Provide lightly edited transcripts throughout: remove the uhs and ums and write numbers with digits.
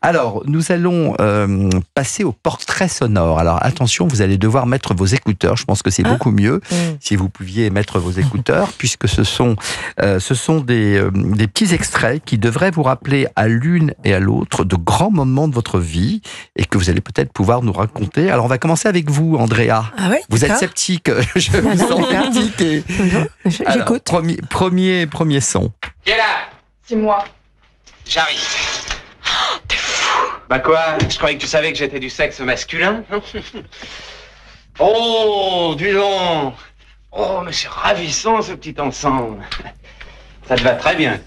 Alors, nous allons passer au portrait sonore. Alors, attention, vous allez devoir mettre vos écouteurs. Je pense que c'est beaucoup mieux si vous pouviez mettre vos écouteurs, puisque ce sont des petits extraits qui devraient vous rappeler à l'une et à l'autre de grands moments de votre vie et que vous allez peut-être pouvoir nous raconter. Alors, on va commencer avec vous, Andrea. Ah ouais, vous êtes sceptique. Je vous sens sceptique. Et... J'écoute. Premier son. Qui est là? C'est moi. J'arrive. Oh, t'es fou. Bah quoi? Je croyais que tu savais que j'étais du sexe masculin. Oh, dis donc. Oh, mais c'est ravissant ce petit ensemble. Ça te va très bien.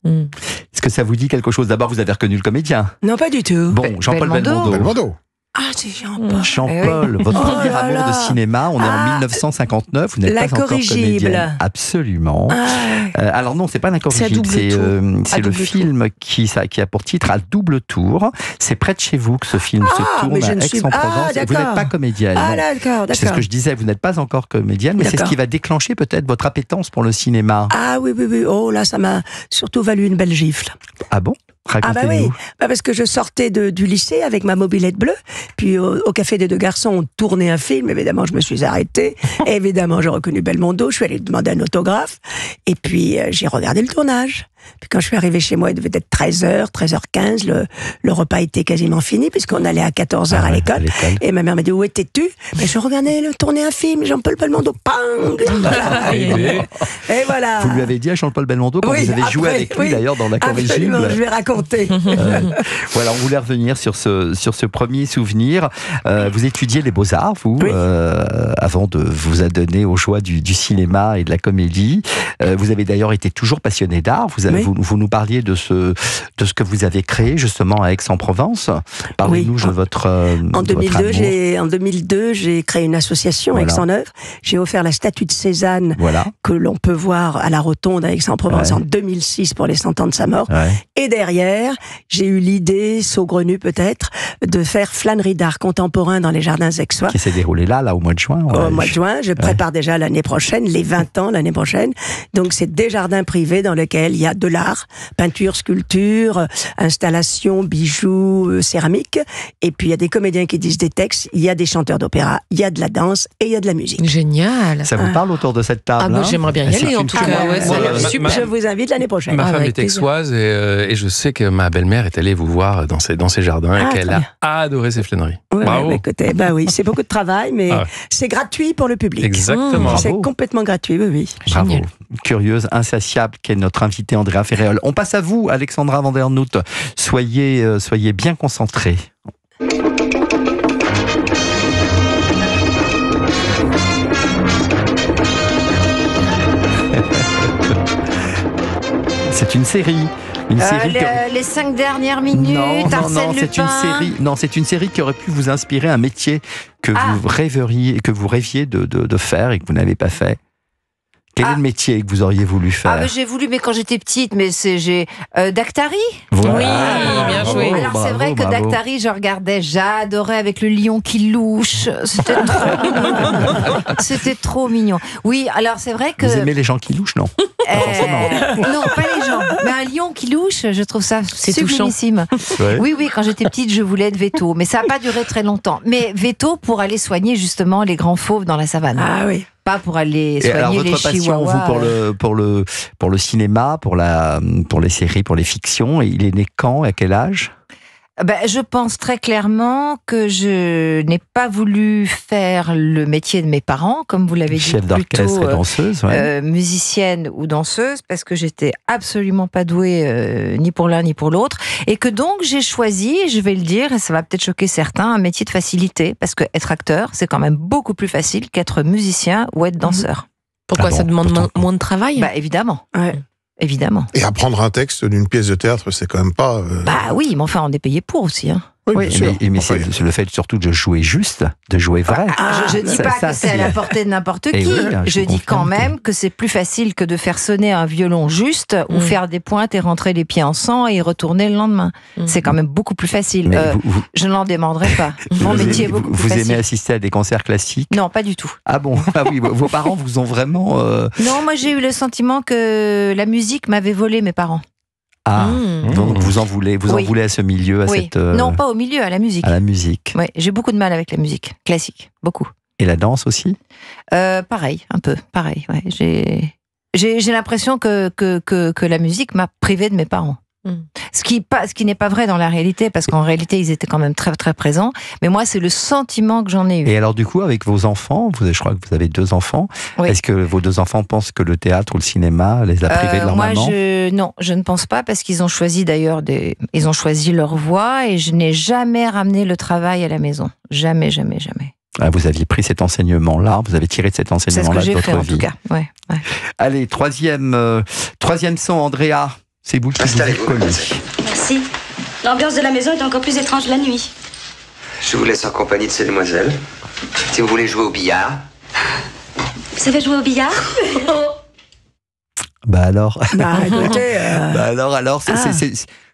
Est-ce que ça vous dit quelque chose? D'abord, vous avez reconnu le comédien? Non, pas du tout. Bon, Jean-Paul Belmondo. Ah, c'est Jean-Paul. Jean-Paul, votre premier amour de cinéma, on est en 1959, vous n'êtes pas encore comédienne. Absolument. Alors non, c'est pas l'incorrigible, c'est le film qui a pour titre À double tour. C'est près de chez vous que ce film se tourne à Aix-en-Provence. Vous n'êtes pas comédienne. Ah d'accord. C'est ce que je disais, vous n'êtes pas encore comédienne, mais c'est ce qui va déclencher peut-être votre appétence pour le cinéma. Ah oui. Oh là, ça m'a surtout valu une belle gifle. Ah bon? Racontez-nous. Ah bah oui, parce que je sortais du lycée avec ma mobilette bleue, puis au Café des Deux Garçons, on tournait un film, évidemment je me suis arrêtée, évidemment j'ai reconnu Belmondo, je suis allée demander un autographe, et puis j'ai regardé le tournage. Puis quand je suis arrivée chez moi, il devait être 13h, 13h15, le repas était quasiment fini, puisqu'on allait à 14h à l'école. Et ma mère m'a dit, où étais-tu? Je regardais tourner un film, Jean-Paul Belmondo, pang! Et voilà. Vous lui avez dit à Jean-Paul Belmondo quand vous avez joué avec lui d'ailleurs dans La Corrigible. Absolument, je vais raconter. Voilà, on voulait revenir sur ce premier souvenir. Vous étudiez les Beaux-Arts, vous, avant de vous adonner aux joies du cinéma et de la comédie. Vous avez d'ailleurs été toujours passionné d'art. Vous nous parliez de ce que vous avez créé justement à Aix-en-Provence. Parlez-nous de votre En 2002, j'ai créé une association Aix-en-Œuvre. J'ai offert la statue de Cézanne que l'on peut voir à la Rotonde à Aix-en-Provence en 2006 pour les 100 ans de sa mort. Et derrière, j'ai eu l'idée, saugrenue peut-être, de faire flânerie d'art contemporain dans les jardins aixois. Qui s'est déroulé là au mois de juin. Au mois de juin, je prépare déjà l'année prochaine, les 20 ans l'année prochaine. Donc c'est des jardins privés dans lesquels il y a de l'art, peinture, sculpture, installation, bijoux, céramique. Et puis il y a des comédiens qui disent des textes, il y a des chanteurs d'opéra, il y a de la danse et il y a de la musique. Génial. Ça vous parle autour de cette table? Moi j'aimerais bien y aller en tout cas. Je vous invite l'année prochaine. Ma femme est aixoise et je sais que ma belle-mère est allée vous voir dans ses jardins et qu'elle a adoré ces flâneries. Bravo. Écoutez, oui, c'est beaucoup de travail, mais c'est gratuit pour le public. Exactement. C'est complètement gratuit, oui. Bravo. Génial. Curieuse, insatiable, qu'est notre invitée Andrea Ferréol. On passe à vous, Alexandra Vandernoot. Soyez bien concentrés. C'est une série. Les 5 dernières minutes, Arsène Lupin. C'est une série qui aurait pu vous inspirer un métier que vous rêviez de faire et que vous n'avez pas fait. Quel est le métier que vous auriez voulu faire? J'ai voulu, mais quand j'étais petite, Dactary. Voilà. Oui, bien joué. Alors c'est vrai que Dactary, je regardais, j'adorais avec le lion qui louche. C'était trop mignon. Oui, alors c'est vrai que... Vous aimez les gens qui louchent, non? Non, pas les gens. Mais un lion qui louche, je trouve ça sublimissime. Oui, quand j'étais petite, je voulais être veto. Mais ça n'a pas duré très longtemps. Mais veto pour aller soigner justement les grands fauves dans la savane. Ah oui. Pas pour aller soigner alors, les votre chihuahuas. Passion, vous, pour le cinéma, pour les séries, pour les fictions, il est né quand, à quel âge? Je pense très clairement que je n'ai pas voulu faire le métier de mes parents, comme vous l'avez dit, chef d'orchestre et danseuse, musicienne ou danseuse, parce que j'étais absolument pas douée ni pour l'un ni pour l'autre, et que donc j'ai choisi, je vais le dire, et ça va peut-être choquer certains, un métier de facilité, parce que être acteur, c'est quand même beaucoup plus facile qu'être musicien ou être danseur. Pourquoi ça demande moins de travail? Évidemment. Ouais. Évidemment. Et apprendre un texte d'une pièce de théâtre, c'est quand même pas... oui, mais enfin, on est payé pour aussi. Oui, bien sûr. Mais c'est le fait surtout de jouer juste, de jouer vrai. Je ne dis pas que c'est à la portée de n'importe qui. Je dis quand même que c'est plus facile que de faire sonner un violon juste ou faire des pointes et rentrer les pieds en sang et retourner le lendemain. C'est quand même beaucoup plus facile. Je n'en demanderai pas. Mon métier est beaucoup plus facile. Vous aimez assister à des concerts classiques? Non, pas du tout. Ah bon? Ah oui, vos parents vous ont vraiment... Non, moi j'ai eu le sentiment que la musique m'avait volé mes parents. Ah, donc vous en voulez à ce milieu, à cette... Non, pas au milieu, à la musique. À la musique. Oui, j'ai beaucoup de mal avec la musique classique, beaucoup. Et la danse aussi? Pareil, un peu, pareil. Ouais. J'ai l'impression que la musique m'a privée de mes parents. Ce qui n'est pas vrai dans la réalité, parce qu'en réalité, ils étaient quand même très, très présents. Mais moi, c'est le sentiment que j'en ai eu. Et alors, du coup, avec vos enfants, je crois que vous avez 2 enfants, est-ce que vos 2 enfants pensent que le théâtre ou le cinéma les a privés de leur maman? Non, je ne pense pas, parce qu'ils ont choisi d'ailleurs ils ont choisi leur voie, et je n'ai jamais ramené le travail à la maison. Jamais, jamais, jamais. Ah, vous aviez pris cet enseignement-là, vous avez tiré de cet enseignement-là de votre vie. C'est ce que j'ai fait, en tout cas. Ouais. Allez, troisième son, Andrea. C'est vous qui vous êtes collé. Merci. L'ambiance de la maison est encore plus étrange la nuit. Je vous laisse en compagnie de ces demoiselles. Si vous voulez jouer au billard. Vous savez jouer au billard? Bah alors. Écoutez, c'est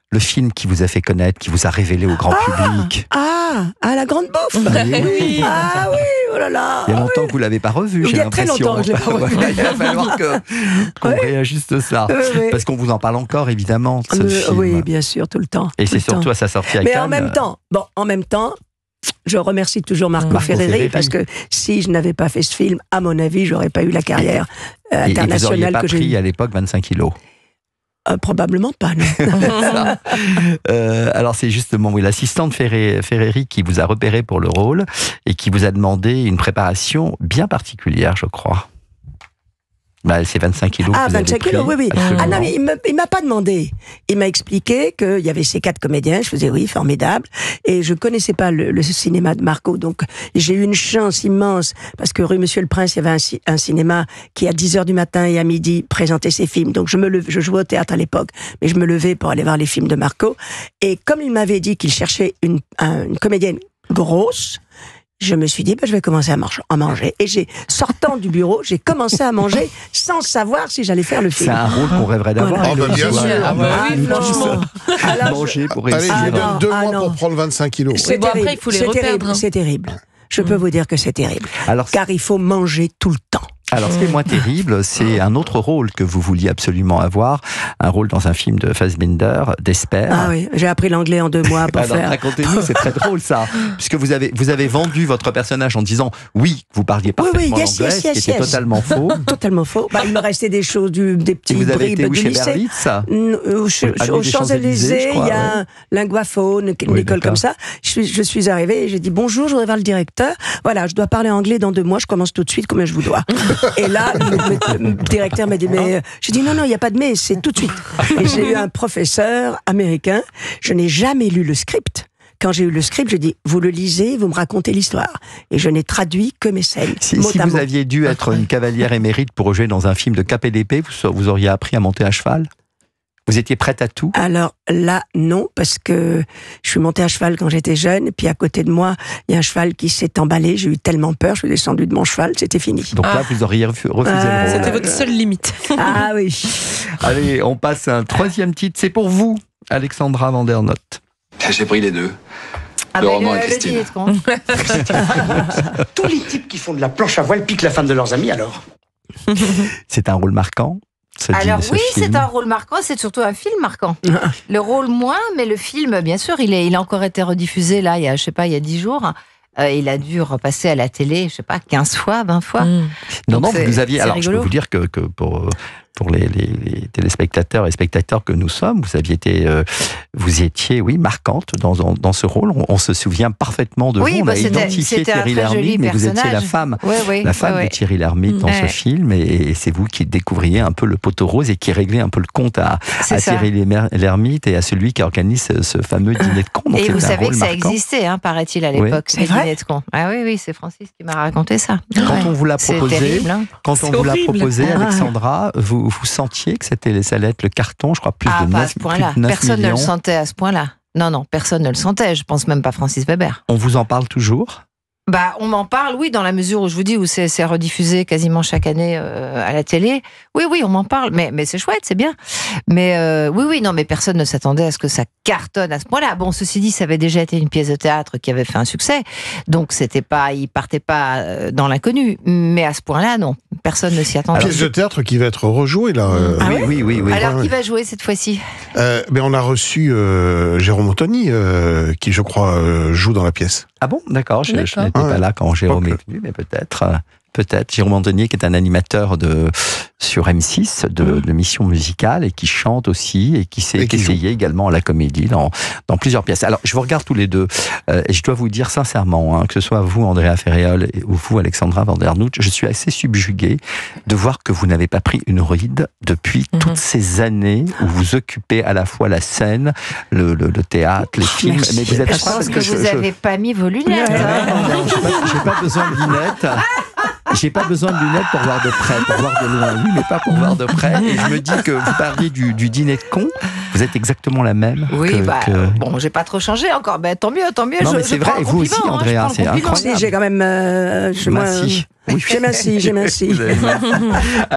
le film qui vous a fait connaître, qui vous a révélé au grand public. La Grande Bouffe. Oui. Ah oui, oh là là. Il y a longtemps que vous ne l'avez pas revu, j'ai l'impression. Il y a très longtemps que je l'ai pas revu. Il va falloir qu'on réajuste ça. Parce qu'on vous en parle encore, évidemment, de ce film. Oui, bien sûr, tout le temps. Et c'est surtout à sa sortie à Mais Cannes. en même temps, je remercie toujours Marco Ferreri, parce que si je n'avais pas fait ce film, à mon avis, j'aurais pas eu la carrière internationale et vous n'auriez pas que j'ai pris à l'époque 25 kilos. Probablement pas, non. Alors c'est justement l'assistante Ferreri qui vous a repéré pour le rôle et qui vous a demandé une préparation bien particulière, je crois. C'est 25 kilos. Ah, que vous 25 avez kilos, pris. oui. Absolument. Ah non, mais il m'a pas demandé. Il m'a expliqué qu'il y avait ces 4 comédiens. Je faisais oui, formidable. Et je connaissais pas le cinéma de Marco. Donc, j'ai eu une chance immense parce que rue Monsieur le Prince, il y avait un cinéma qui, à 10h du matin et à midi, présentait ses films. Donc, je jouais au théâtre à l'époque, mais je me levais pour aller voir les films de Marco. Et comme il m'avait dit qu'il cherchait une comédienne grosse, je me suis dit, je vais commencer à manger. Et sortant du bureau, j'ai commencé à manger sans savoir si j'allais faire le film. C'est un rôle qu'on rêverait d'avoir. Voilà. Bien sûr. Franchement. Manger pour Allez, réussir. je lui donne 2 mois pour prendre 25 kilos. C'est Bon, terrible. après, il faut les reperdre. C'est terrible. Je peux vous dire que c'est terrible. Alors, Car il faut manger tout le temps. Alors, ce qui est moins terrible, c'est un autre rôle que vous vouliez absolument avoir, un rôle dans un film de Fassbinder, d'Esper. Ah oui, j'ai appris l'anglais en 2 mois pour Alors, faire. racontez-nous, c'est très drôle ça, puisque vous avez vendu votre personnage en disant oui, vous parliez parfaitement yes, l'anglais, yes, ce qui était totalement faux. Totalement faux. Il me restait des choses, des petits Et vous avez bribes été où, de chez lycée. Berlitz Aux Champs-Élysées, il y a un linguaphone, une école comme ça. Je suis arrivée et j'ai dit bonjour, je voudrais voir le directeur. Voilà, je dois parler anglais dans 2 mois, je commence tout de suite, combien je vous dois. Et là, le directeur m'a dit mais j'ai dit non, il n'y a pas de mais, c'est tout de suite. Et j'ai eu un professeur américain, je n'ai jamais lu le script. Quand j'ai eu le script, je dis vous le lisez, vous me racontez l'histoire. Et je n'ai traduit que mes scènes. Si vous aviez dû être une cavalière émérite pour jouer dans un film de Cap et d'épée, vous auriez appris à monter à cheval? Vous étiez prête à tout? Alors là, non, parce que je suis montée à cheval quand j'étais jeune, et puis à côté de moi, il y a un cheval qui s'est emballé, j'ai eu tellement peur, je suis descendue de mon cheval, c'était fini. Donc là, vous auriez refusé le rôle. C'était votre seule limite. Ah oui. Allez, on passe à un 3e titre, c'est pour vous, Alexandra Vandernotte. J'ai pris les 2. Le roman et Christine. Tous les types qui font de la planche à voile piquent la femme de leurs amis, alors. C'est un rôle marquant? Alors oui, c'est un rôle marquant, c'est surtout un film marquant. Le rôle moins, mais le film, bien sûr, il a encore été rediffusé là, il y a 10 jours. Il a dû repasser à la télé, 15 fois, 20 fois. Non, vous aviez. Alors, rigolo. je peux vous dire que pour les téléspectateurs et spectateurs que nous sommes, vous étiez, marquante dans ce rôle. On se souvient parfaitement de vous. On a identifié Thierry Lhermitte, mais vous étiez la femme de Thierry Lhermitte dans ce film, et c'est vous qui découvriez un peu le poteau rose et qui réglez un peu le compte à Thierry Lhermitte et à celui qui organise ce fameux dîner de cons. Et vous savez que ça existait, paraît-il, à l'époque, c'est vrai. dîner de cons. Ah oui, c'est Francis qui m'a raconté ça. Quand on vous l'a proposé, terrible, Alexandra, vous sentiez que ça allait être le carton, je crois, plus de 9 millions. Personne ne le sentait à ce point-là. Non, personne ne le sentait. Je pense même pas Francis Weber. On vous en parle toujours? Bah, on m'en parle, oui, dans la mesure où je vous dis où c'est rediffusé quasiment chaque année à la télé. Oui, on m'en parle, mais c'est chouette, c'est bien. Mais oui, non, mais personne ne s'attendait à ce que ça cartonne à ce point-là. Bon, ceci dit, ça avait déjà été une pièce de théâtre qui avait fait un succès, donc il partait pas dans l'inconnu. Mais à ce point-là, non, personne ne s'y attendait. Pièce de théâtre qui va être rejouée là. Oui. Alors, qui va jouer cette fois-ci? Mais on a reçu Jérôme Ottoni, qui je crois joue dans la pièce. Ah bon, d'accord, je n'étais pas là quand Jérôme est venu, mais peut-être. Jérôme Antonier, qui est un animateur sur M6 de missions musicales et qui chante aussi et qui s'est essayé également à la comédie dans plusieurs pièces. Alors, je vous regarde tous les deux et je dois vous dire sincèrement, que ce soit vous, Andrea Ferréol, ou vous, Alexandra Vandernoot, je suis assez subjugué de voir que vous n'avez pas pris une ride depuis toutes ces années où vous occupez à la fois la scène, le théâtre, les films. Merci. Mais vous êtes je pense que vous n'avez pas mis vos lunettes. J'ai pas besoin de lunettes. J'ai pas besoin de lunettes pour voir de près, pour voir de loin, oui, mais pas pour voir de près. Et je me dis que vous parliez du dîner de con, vous êtes exactement la même. Oui, bon, j'ai pas trop changé encore. Ben, tant mieux. Non, mais c'est vrai, et vous aussi, Andrea, c'est incroyable. J'ai quand même. Merci. J'ai merci.